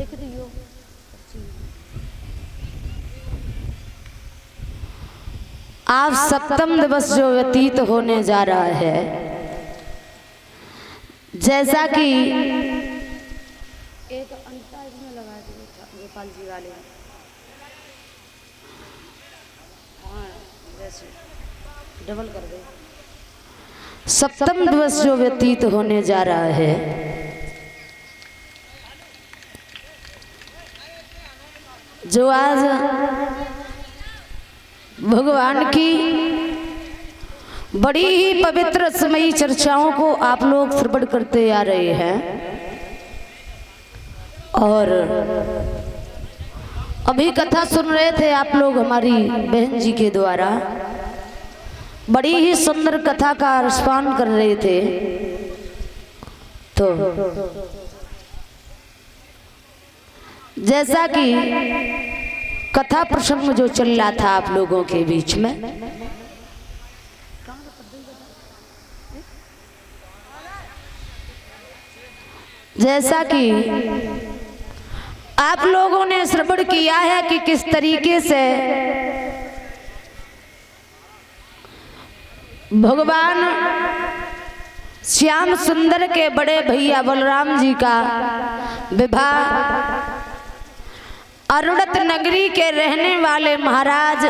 लिख दियो। आज सप्तम दिवस जो व्यतीत होने जा रहा है, जैसा कि एक अंटा इसमें लगा दिया गोपाल जी वाले। हाँ वैसे डबल कर दे। सप्तम दिवस जो व्यतीत होने जा रहा है, जो आज भगवान की बड़ी ही पवित्र समयी चर्चाओं को आप लोग श्रवण करते आ रहे हैं, और अभी कथा सुन रहे थे आप लोग हमारी बहन जी के द्वारा। बड़ी ही सुंदर कथा का रसपान कर रहे थे। तो जैसा कि कथा प्रसंग जो चल रहा था आप लोगों के बीच में, जैसा कि आप लोगों ने श्रवण किया है कि किस तरीके से भगवान श्याम सुंदर के बड़े भैया बलराम जी का विवाह अरुणत नगरी के रहने वाले महाराज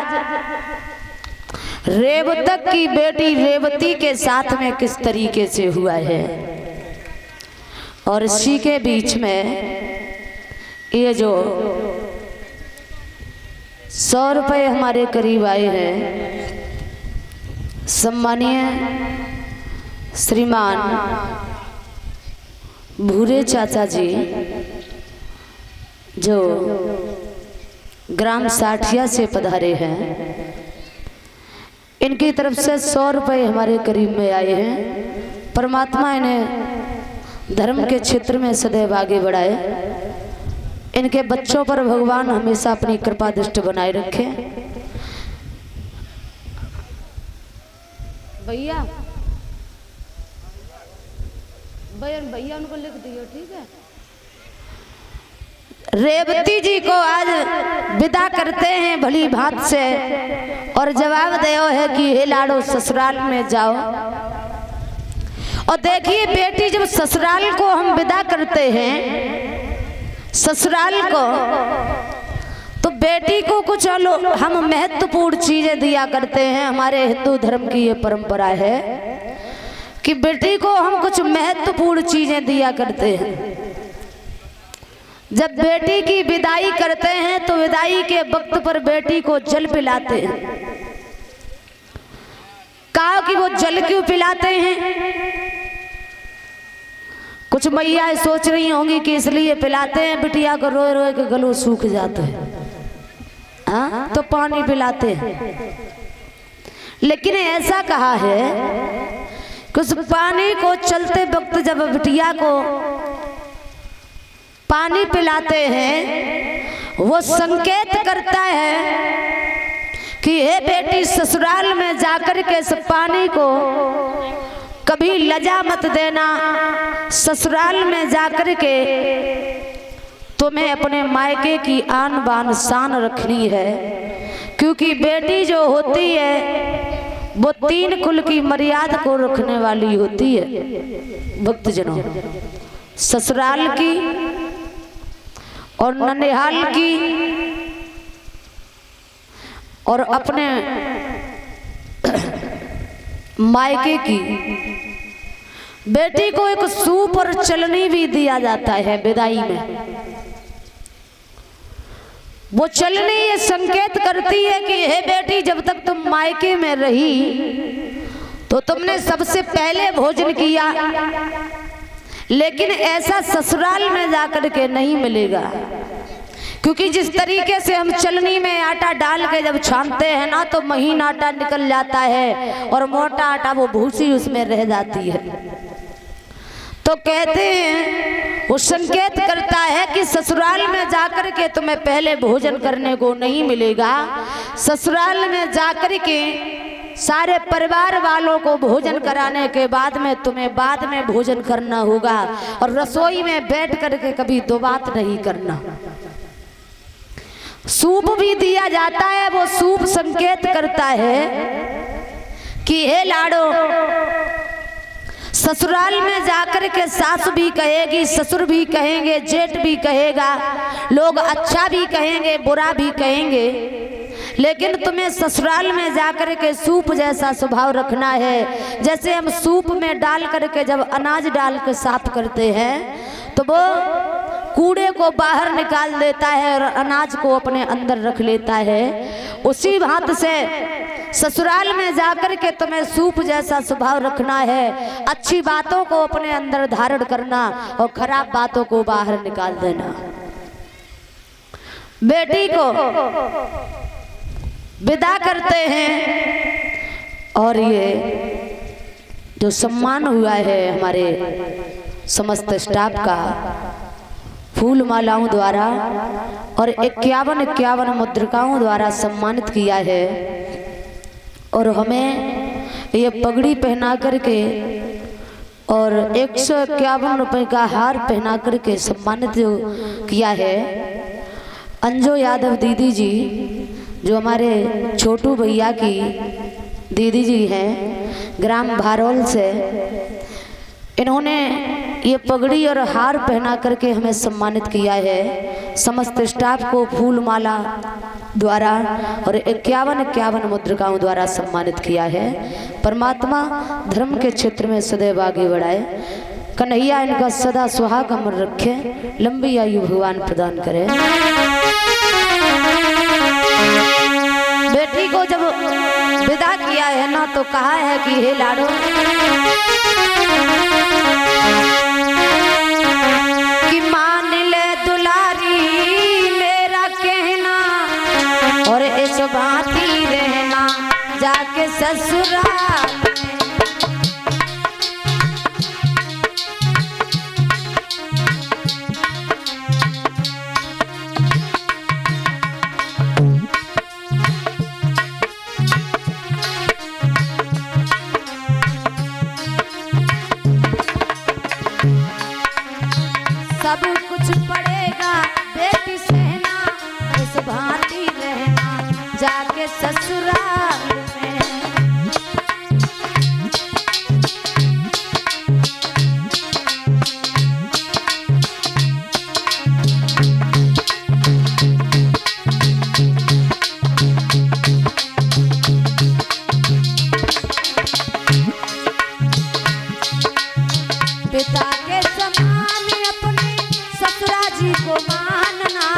रेवतक की बेटी रेवती के साथ में किस तरीके से हुआ है। और इसी के बीच में ये जो 100 रुपये हमारे करीब आए हैं, सम्मानीय श्रीमान भूरे चाचा जी जो ग्राम साठिया से पधारे हैं, इनकी तरफ से 100 रुपये हमारे करीब में आए हैं। परमात्मा इन्हें धर्म के क्षेत्र में सदैव आगे बढ़ाए, इनके बच्चों पर भगवान हमेशा अपनी कृपा दृष्टि बनाए रखे। भैया भैया उनको लिख दियो, ठीक है। रेवती जी को आज विदा करते हैं भली भांत से, और जवाब दयो है कि हे लाडो ससुराल में जाओ। और देखिए बेटी, जब ससुराल को हम विदा करते हैं, ससुराल को, तो बेटी को कुछ हम महत्वपूर्ण चीजें दिया करते हैं। हमारे हिंदू धर्म की ये परंपरा है कि बेटी को हम कुछ महत्वपूर्ण चीजें दिया करते हैं। जब बेटी की विदाई करते हैं तो विदाई के वक्त पर बेटी को जल पिलाते हैं। कहा कि वो जल क्यों पिलाते हैं? कुछ मैया सोच रही होंगी कि इसलिए पिलाते हैं बिटिया को रोए रोए के गलों सूख जाते हैं, हाँ तो पानी पिलाते हैं। लेकिन ऐसा कहा है कि उस पानी को चलते वक्त जब बिटिया को पानी पिलाते हैं, वो संकेत करता है कि हे बेटी, ससुराल में जाकर के इस पानी को कभी लजा मत देना। ससुराल में जाकर के तुम्हें अपने मायके की आन बान शान रखनी है, क्योंकि बेटी जो होती है वो 3 कुल की मर्यादा को रखने वाली होती है। भक्तजनों, ससुराल की और ननिहाल की और अपने मायके की। बेटी को एक सूप और चलनी भी दिया जाता है विदाई में। वो चलनी ये संकेत करती है कि हे बेटी, जब तक तुम मायके में रही तो तुमने सबसे पहले भोजन किया, लेकिन ऐसा ससुराल में जाकर के नहीं मिलेगा। क्योंकि जिस तरीके से हम चलनी में आटा डाल के जब छानते हैं ना, तो महीन आटा निकल जाता है और मोटा आटा वो भूसी उसमें रह जाती है। तो कहते हैं, वो संकेत करता है कि ससुराल में जाकर के तुम्हें पहले भोजन करने को नहीं मिलेगा। ससुराल में जाकर के सारे परिवार वालों को भोजन कराने के बाद में तुम्हें बाद में भोजन करना होगा और रसोई में बैठ करके कभी दो बात नहीं करना। सूप भी दिया जाता है, वो सूप संकेत करता है कि हे लाड़ो, ससुराल में जाकर के सास भी कहेगी, ससुर भी कहेंगे, जेठ भी कहेगा, लोग अच्छा भी कहेंगे, बुरा भी कहेंगे, लेकिन तुम्हें ससुराल में जाकर के सूप जैसा स्वभाव रखना है। जैसे हम सूप में डाल करके जब अनाज डाल के साफ करते हैं तो वो कूड़े को बाहर निकाल देता है और अनाज को अपने अंदर रख लेता है, उसी भांति से ससुराल में जाकर के तुम्हें सूप जैसा स्वभाव रखना है। अच्छी बातों को अपने अंदर धारण करना और खराब बातों को बाहर निकाल देना। बेटी को विदा करते हैं और ये जो सम्मान हुआ है हमारे समस्त स्टाफ का फूल मालाओं द्वारा और 51 मुद्रिकाओं द्वारा सम्मानित किया है और हमें ये पगड़ी पहना करके और 151 रुपए का हार पहना करके सम्मानित किया है। अंजू यादव दीदी जी जो हमारे छोटू भैया की दीदी जी हैं ग्राम भारोल से, इन्होंने ये पगड़ी और हार पहना करके हमें सम्मानित किया है। समस्त स्टाफ को फूल माला द्वारा और 51 मुद्रिकाओं द्वारा सम्मानित किया है। परमात्मा धर्म के क्षेत्र में सदैव आगे बढ़ाए, कन्हैया इनका सदा सुहाग अमर रखे, लंबी आयु भगवान प्रदान करे। बेटी को जब विदा किया है ना तो कहा है कि हे लाडो, कि मान ले दुलारी मेरा कहना और इस भांति रहना जाके ससुराल में। सब कुछ पड़ेगा बेटी सहना, इस भांति रहना जाके ससुराल में। पिता के समान अपने ससुरा जी को मानना,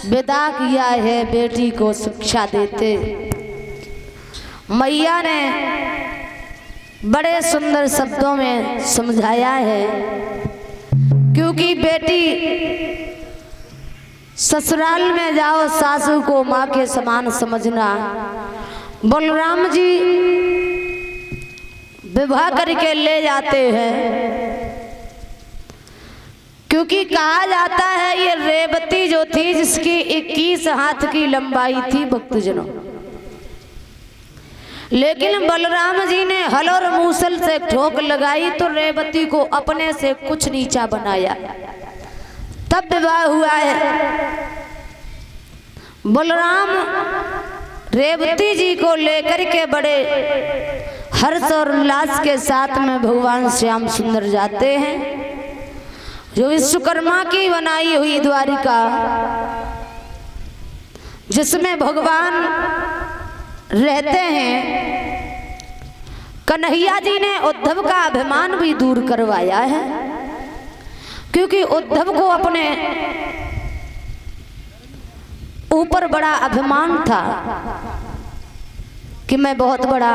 विदा किया है बेटी को शिक्षा देते। मैया ने बड़े सुंदर शब्दों में समझाया है, क्योंकि बेटी ससुराल में जाओ सासू को माँ के समान समझना। बलराम जी विवाह करके ले जाते हैं, क्योंकि कहा जाता है ये रेवती जो थी जिसकी 21 हाथ की लंबाई थी भक्तजनों, लेकिन बलराम जी ने हल और मूसल से ठोक लगाई तो रेवती को अपने से कुछ नीचा बनाया, तब विवाह हुआ है। बलराम रेवती जी को लेकर के बड़े हर्ष और उल्लास के साथ में भगवान श्याम सुंदर जाते हैं, जो विश्वकर्मा की बनाई हुई द्वारिका, जिसमें भगवान रहते हैं। कन्हैया जी ने उद्धव का अभिमान भी दूर करवाया है, क्योंकि उद्धव को अपने ऊपर बड़ा अभिमान था कि मैं बहुत बड़ा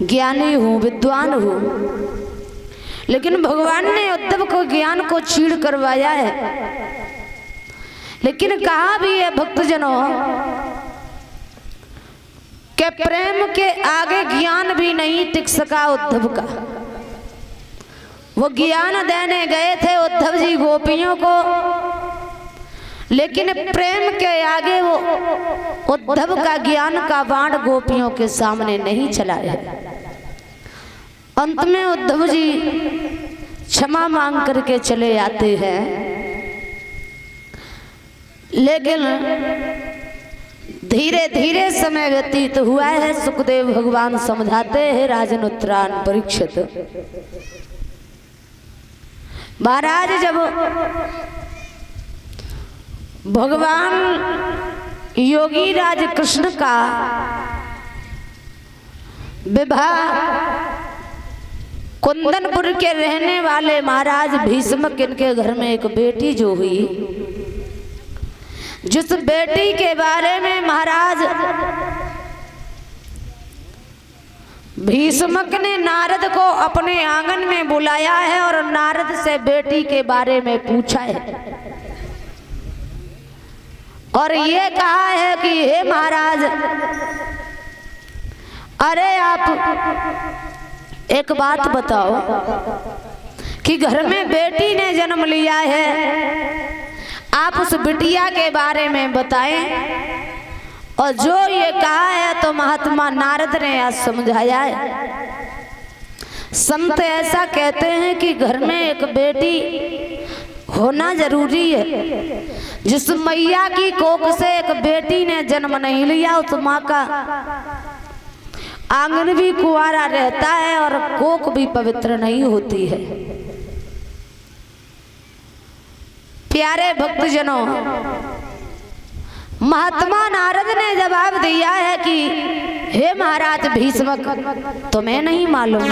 ज्ञानी हूँ, विद्वान हूँ, लेकिन भगवान ने उद्धव को ज्ञान को छीड़ करवाया है। लेकिन कहा भी है भक्तजनों के प्रेम के आगे ज्ञान भी नहीं टिक सका उद्धव का। वो ज्ञान देने गए थे उद्धव जी गोपियों को, लेकिन प्रेम के आगे वो उद्धव का ज्ञान का बाण गोपियों के सामने नहीं चला है। अंत में उद्धव जी क्षमा मांग करके चले आते हैं, लेकिन धीरे धीरे समय व्यतीत हुआ है। सुखदेव भगवान समझाते हैं राजन उत्तरायण परीक्षित महाराज, जब भगवान योगी राज कृष्ण का विवाह कुंदनपुर के रहने वाले महाराज भीष्मक इनके घर में एक बेटी जो हुई, जिस बेटी के बारे में महाराज भीष्मक ने नारद को अपने आंगन में बुलाया है और नारद से बेटी के बारे में पूछा है और ये कहा है कि हे महाराज, अरे आप एक बात बताओ कि घर में बेटी ने जन्म लिया है, आप उस बिटिया के बारे में बताएं। और जो ये कहा है तो महात्मा नारद ने आज समझाया है। संत ऐसा कहते हैं कि घर में एक बेटी होना जरूरी है। जिस मैया की कोख से एक बेटी ने जन्म नहीं लिया, उस माँ का आंगन भी कुंवारा रहता है और कोख भी पवित्र नहीं होती है। प्यारे भक्तजनों, महात्मा नारद ने जवाब दिया है कि हे महाराज भीष्मक, तुम्हें नहीं मालूम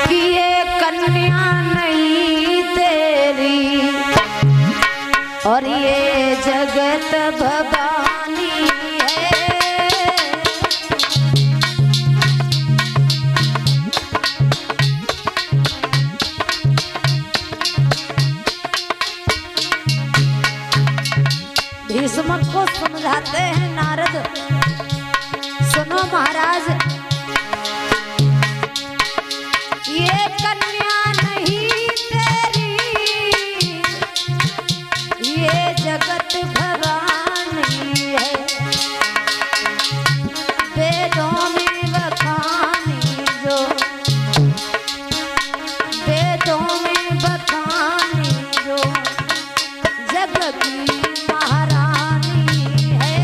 कि ये कन्या नहीं तेरी और ये जगत भवानी है। भीष्मक को समझाते हैं नारद, सुनो महाराज, ये कन्या नहीं तेरी, ये जगत भवानी है। वेदों में बखानी जो, वेदों में बखानी जो जग की महारानी है।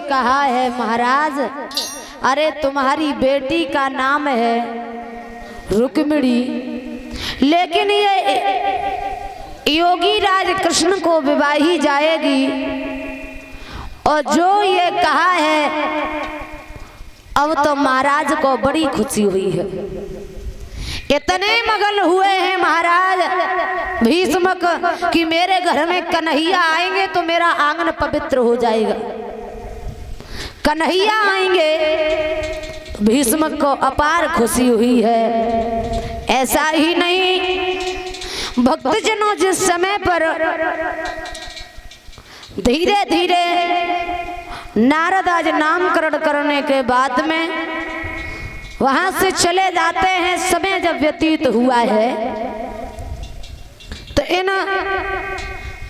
कहा है महाराज, अरे तुम्हारी बेटी का नाम है रुक्मिणी, लेकिन ये योगी राज कृष्ण को विवाही जाएगी। और जो ये कहा है, अब तो महाराज को बड़ी खुशी हुई है। इतने मगन हुए हैं महाराज भीष्मक कि मेरे घर में कन्हैया आएंगे तो मेरा आंगन पवित्र हो जाएगा। कन्हैया आएंगे, भीष्मक को अपार खुशी हुई है। ऐसा ही नहीं, भक्तजनों जिस समय पर धीरे धीरे नारद आज नामकरण करने के बाद में वहां से चले जाते हैं, समय जब व्यतीत हुआ है तो इन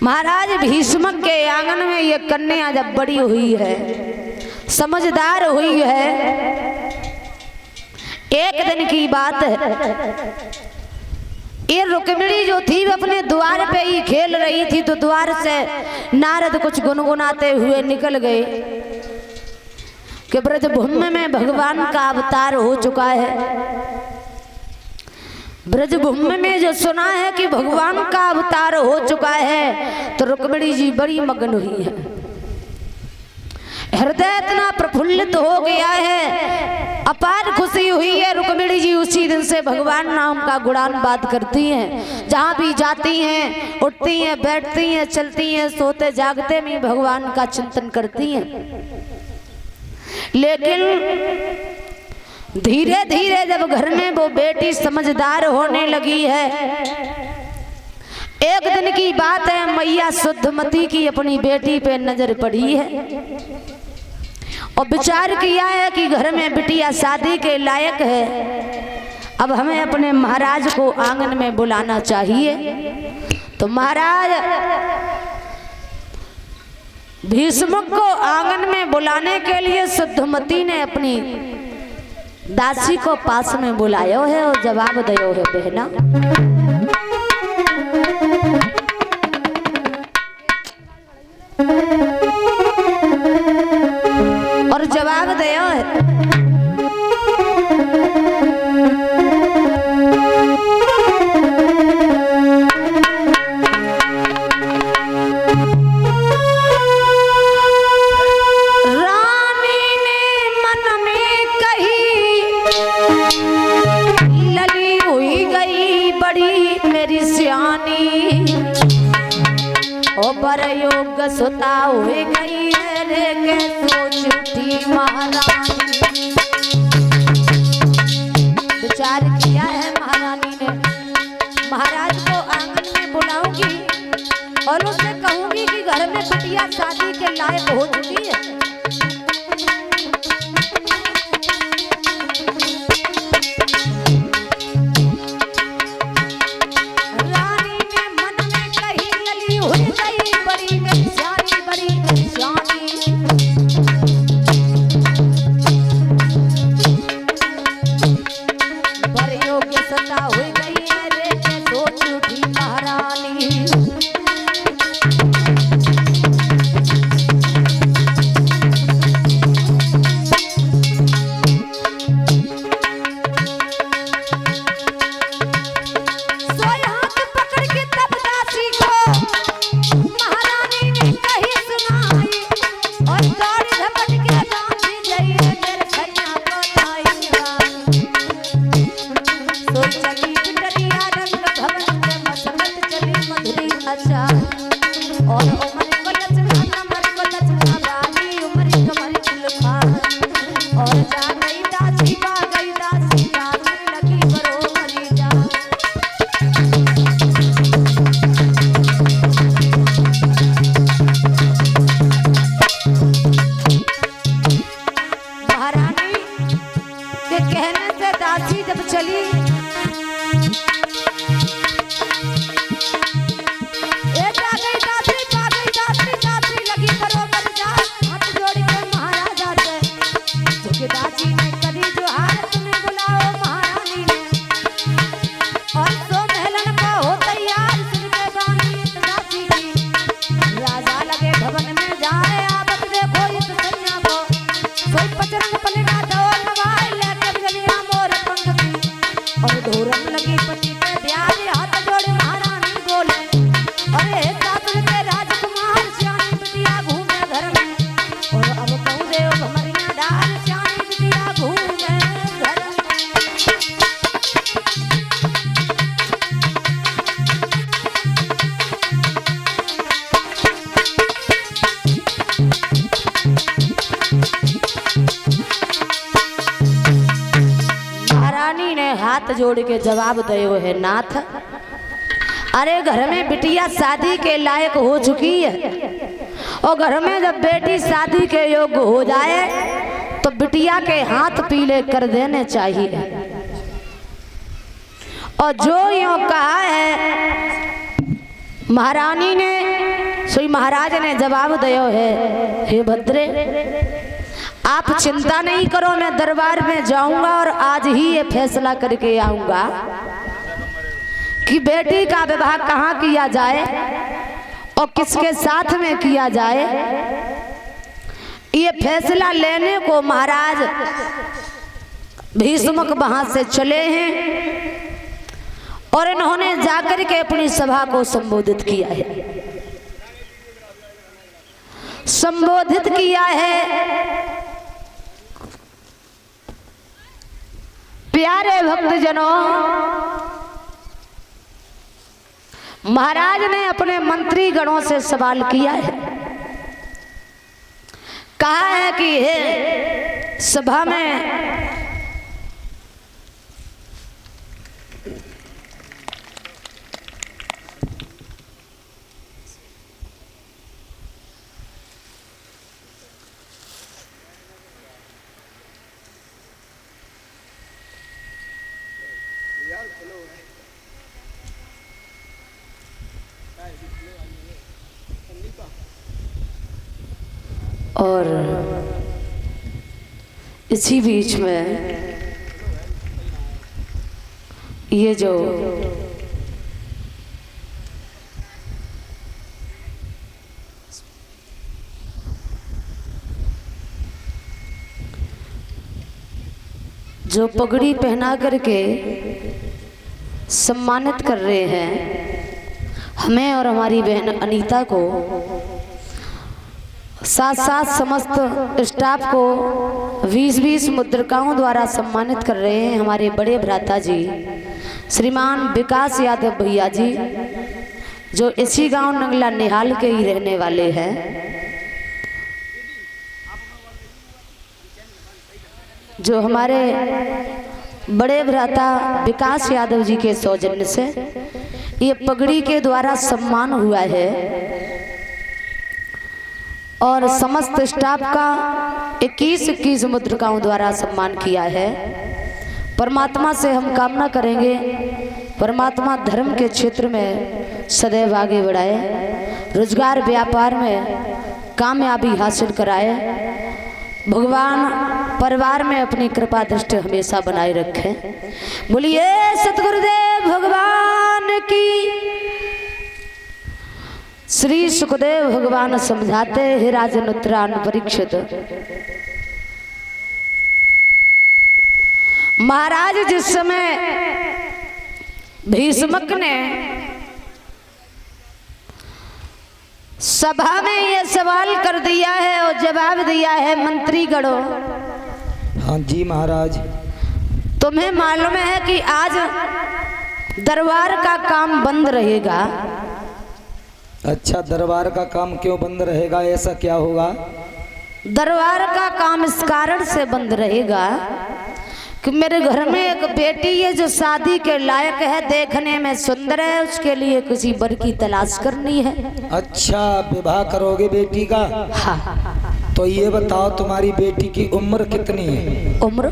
महाराज भीष्मक के आंगन में ये कन्या जब बड़ी हुई है, समझदार हुई है। एक दिन की बात है, ये रुक्मिणी जो थी वो अपने द्वार पे ही खेल रही थी, तो द्वार से नारद कुछ गुनगुनाते हुए निकल गए कि ब्रजभूमि में भगवान का अवतार हो चुका है। ब्रजभूमि में जो सुना है कि भगवान का अवतार हो चुका है, तो रुक्मिणी जी बड़ी मगन हुई है, हृदय इतना प्रफुल्लित हो गया है, अपार खुशी हुई है। रुक्मिणी जी उसी दिन से भगवान नाम का गुणानुवाद करती हैं, जहाँ भी जाती हैं, उठती हैं, बैठती हैं, चलती हैं, सोते जागते में भगवान का चिंतन करती हैं। लेकिन धीरे धीरे जब घर में वो बेटी समझदार होने लगी है, एक दिन की बात है, मैया शुद्धमती की अपनी बेटी पे नजर पड़ी है और विचार किया है कि घर में बिटिया शादी के लायक है, अब हमें अपने महाराज को आंगन में बुलाना चाहिए। तो महाराज भीष्मक को आंगन में बुलाने के लिए शुद्धमती ने अपनी दासी को पास में बुलायो है और जवाब दियो है, बहना और जवाब दियो है। योग सुता हुई गई है रे के सोच उठी महारानी। विचार किया है महारानी ने, महाराज को आंगन में बुलाऊंगी और उससे कहूंगी कि घर में बिटिया शादी के लायक हो चुकी है। भवन में जाए आवत देखो इस कन्या को जोड़ के जवाब दयो है नाथ। अरे घर में बिटिया शादी के लायक हो चुकी है और घर में जब बेटी शादी के योग्य हो जाए तो बिटिया के हाथ पीले कर देने चाहिए। और जो यूं कहा है महारानी ने, श्री महाराज ने जवाब दियो है, हे भद्रे आप चिंता नहीं करो, मैं दरबार में जाऊंगा और आज ही ये फैसला करके आऊंगा कि बेटी का विवाह कहाँ किया जाए और किसके साथ में किया जाए। ये फैसला लेने को महाराज भीष्मक वहां से चले हैं और इन्होंने जाकर के अपनी सभा को संबोधित किया है। संबोधित किया है। प्यारे भक्तजनों, महाराज ने अपने मंत्री गणों से सवाल किया है। कहा है कि हे सभा में और इसी बीच में ये जो पगड़ी पहना करके सम्मानित कर रहे हैं हमें और हमारी बहन अनीता को, साथ साथ समस्त स्टाफ को 20-20 मुद्रिकाओं द्वारा सम्मानित कर रहे हैं हमारे बड़े भ्राता जी श्रीमान विकास यादव भैया जी, जो इसी गांव नंगला निहाल के ही रहने वाले हैं। जो हमारे बड़े भ्राता विकास यादव जी के सौजन्य से ये पगड़ी के द्वारा सम्मान हुआ है और समस्त स्टाफ का 21-21 मुद्रिकाओं द्वारा सम्मान किया है। परमात्मा से हम कामना करेंगे परमात्मा धर्म के क्षेत्र में सदैव आगे बढ़ाए, रोजगार व्यापार में कामयाबी हासिल कराए, भगवान परिवार में अपनी कृपा दृष्टि हमेशा बनाए रखें। बोलिए सतगुरुदेव भगवान की। श्री सुखदेव भगवान समझाते हैं राजन उत्तरान परीक्षित, महाराज जिस समय भीष्मक ने सभा में ये सवाल कर दिया है और जवाब दिया है मंत्रीगणों। हाँ जी महाराज। तुम्हें मालूम है कि आज दरबार का काम बंद रहेगा। अच्छा, दरबार का काम क्यों बंद रहेगा, ऐसा क्या होगा? दरबार का काम इस कारण से बंद रहेगा कि मेरे घर में एक बेटी है जो शादी के लायक है, देखने में सुंदर है, उसके लिए किसी वर की तलाश करनी है। अच्छा, विवाह करोगे बेटी का? हाँ। तो ये बताओ तुम्हारी बेटी की उम्र कितनी है? उम्र?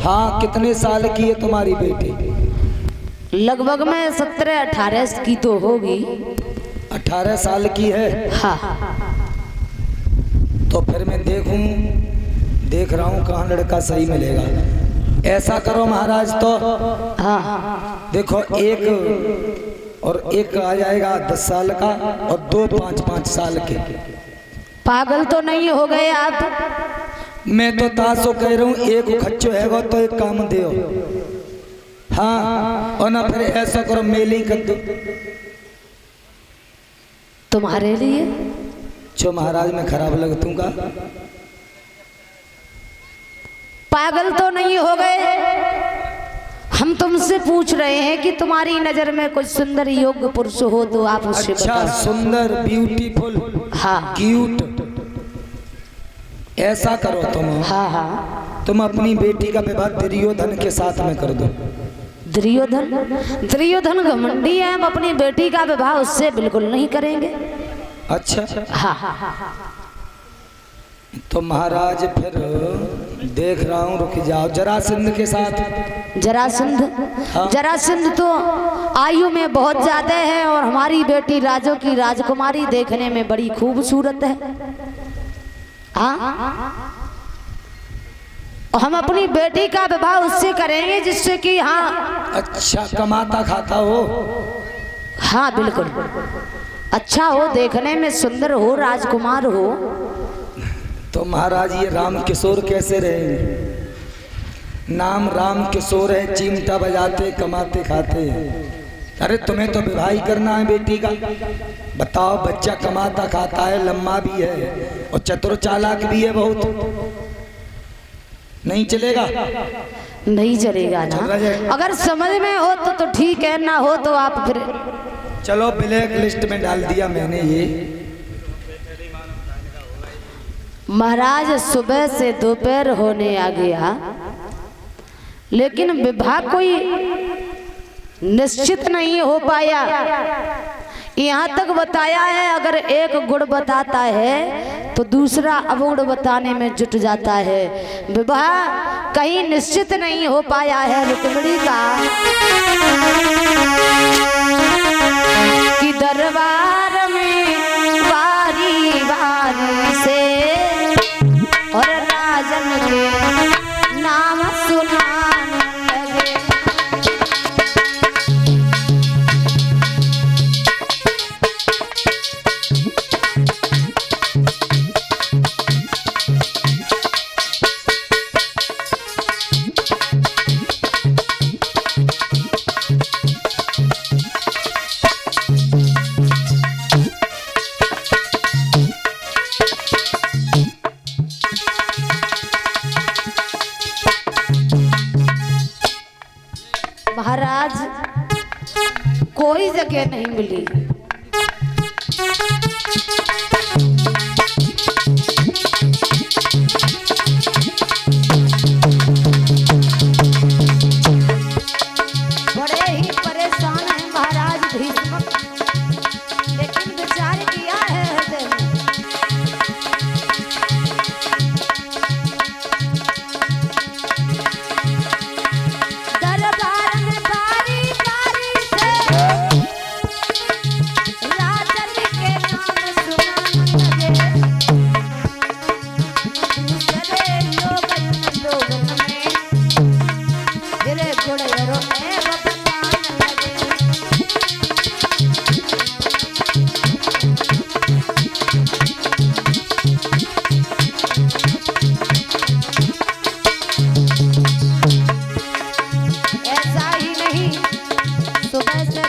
हाँ, कितने साल की है तुम्हारी बेटी? लगभग में 17-18 की तो होगी। 18 साल की है? हाँ। तो फिर मैं देख रहा हूँ कहाँ लड़का सही मिलेगा। ऐसा करो महाराज, तो हाँ देखो, एक आ जाएगा 10 साल का और 2 5-5 साल के। पागल तो नहीं हो गए आप? मैं तो तासो कह रहा हूँ, एक खच्चो हैगा तो एक काम दियो। हाँ, और ना फिर ऐसा करो मेली कर दो तुम्हारे लिए। जो महाराज में खराब लगतूंगा। पागल तो नहीं हो गए? हम तुमसे पूछ रहे हैं कि तुम्हारी नजर में कोई सुंदर योग्य पुरुष हो तो आप उससे अच्छा, सुंदर, ब्यूटीफुल, हाँ, क्यूट। ऐसा करो तुम। हाँ हाँ। तुम अपनी बेटी का विवाह दुर्योधन के साथ में कर दो। दुर्योधन घमंडी है, हम अपनी बेटी का विवाह उससे बिल्कुल नहीं करेंगे। अच्छा हाँ। तो महाराज फिर देख रहा हूँ, रुक जाओ। जरासंध के साथ जरासंध तो आयु में बहुत ज्यादा है और हमारी बेटी राजो की राजकुमारी देखने में बड़ी खूबसूरत है। हाँ, हम अपनी बेटी का विवाह उससे करेंगे जिससे कि हाँ अच्छा कमाता खाता हो। हाँ बिल्कुल, अच्छा हो, देखने में सुंदर हो, राजकुमार हो। तो महाराज ये राम किशोर कैसे रहेंगे? नाम राम किशोर है, चिमटा बजाते कमाते खाते हैं। अरे तुम्हें तो विवाह ही करना है बेटी का। बताओ, बच्चा कमाता खाता है, लम्बा भी है और चतुर चालाक भी है बहुत। नहीं चलेगा? नहीं चलेगा ना। अगर समझ में हो तो ठीक है, ना हो तो आप फिर चलो ब्लैक लिस्ट में डाल दिया मैंने ये। महाराज सुबह से दोपहर होने आ गया, लेकिन विवाह कोई निश्चित नहीं हो पाया। यहाँ तक बताया है, अगर एक गुण बताता है तो दूसरा अवगुण बताने में जुट जाता है। विवाह कहीं निश्चित नहीं हो पाया है रुक्मिणी का कि दरबार में बारी बारी से और राजन के नाम सुनाने लगे। महाराज कोई जगह नहीं मिली। बड़े ही परेशान हैं महाराज भीष्म, लेकिन विचार किया है हृदय में।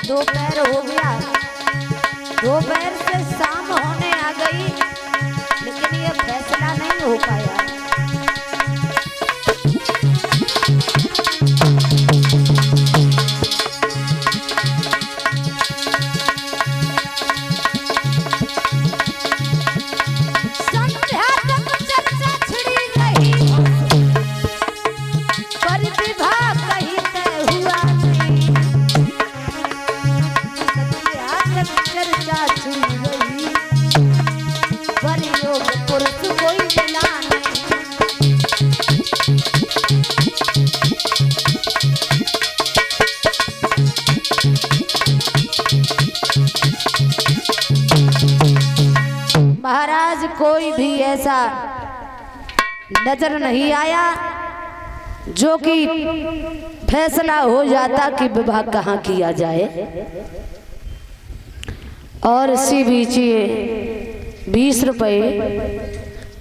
दोपहर हो गया, दोपहर से शाम होने आ गई, लेकिन ये फैसला नहीं हो पाया। संध्या तक चर्चा छिड़ी रही, पर विवाह कहीं तय हुआ नहीं। चर्चा छिड़ी रही, पर योग पुरुष कोई मिला नहीं। महाराज कोई भी ऐसा नजर नहीं आया जो कि फैसला हो जाता कि विवाह कहाँ किया जाए। और इसी बीच 20 रुपये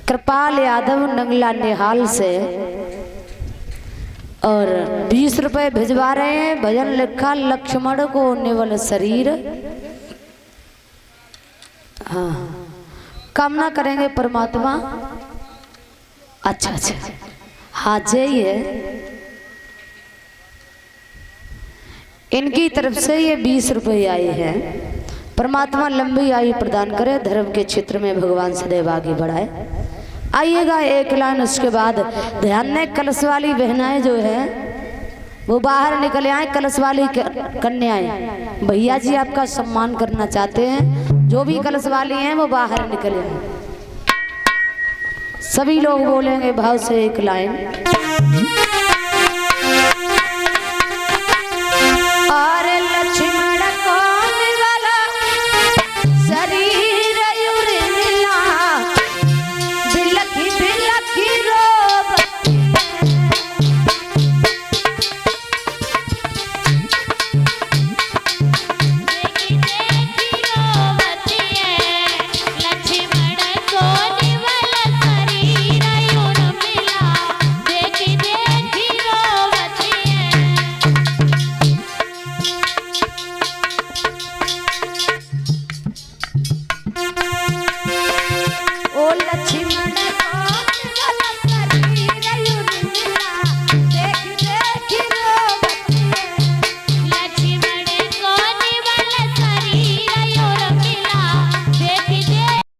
कृपाल यादव नंगला निहाल से और 20 रुपये भिजवा रहे हैं। भजन लिखा लक्ष्मण को निवल शरीर। हाँ, कामना करेंगे परमात्मा। अच्छा अच्छा, हाँ जय है। इनकी तरफ से ये 20 रुपये आए हैं। परमात्मा लंबी आयु प्रदान करे, धर्म के क्षेत्र में भगवान सदैव आगे बढ़ाए। आइएगा एक लाइन, उसके बाद ध्यान में कलश वाली बहनाएं जो है वो बाहर निकले आए, कलश वाली कन्याएं। भैया जी आपका सम्मान करना चाहते हैं। जो भी कलश वाली हैं वो बाहर निकले आए। सभी लोग बोलेंगे भाव से एक लाइन।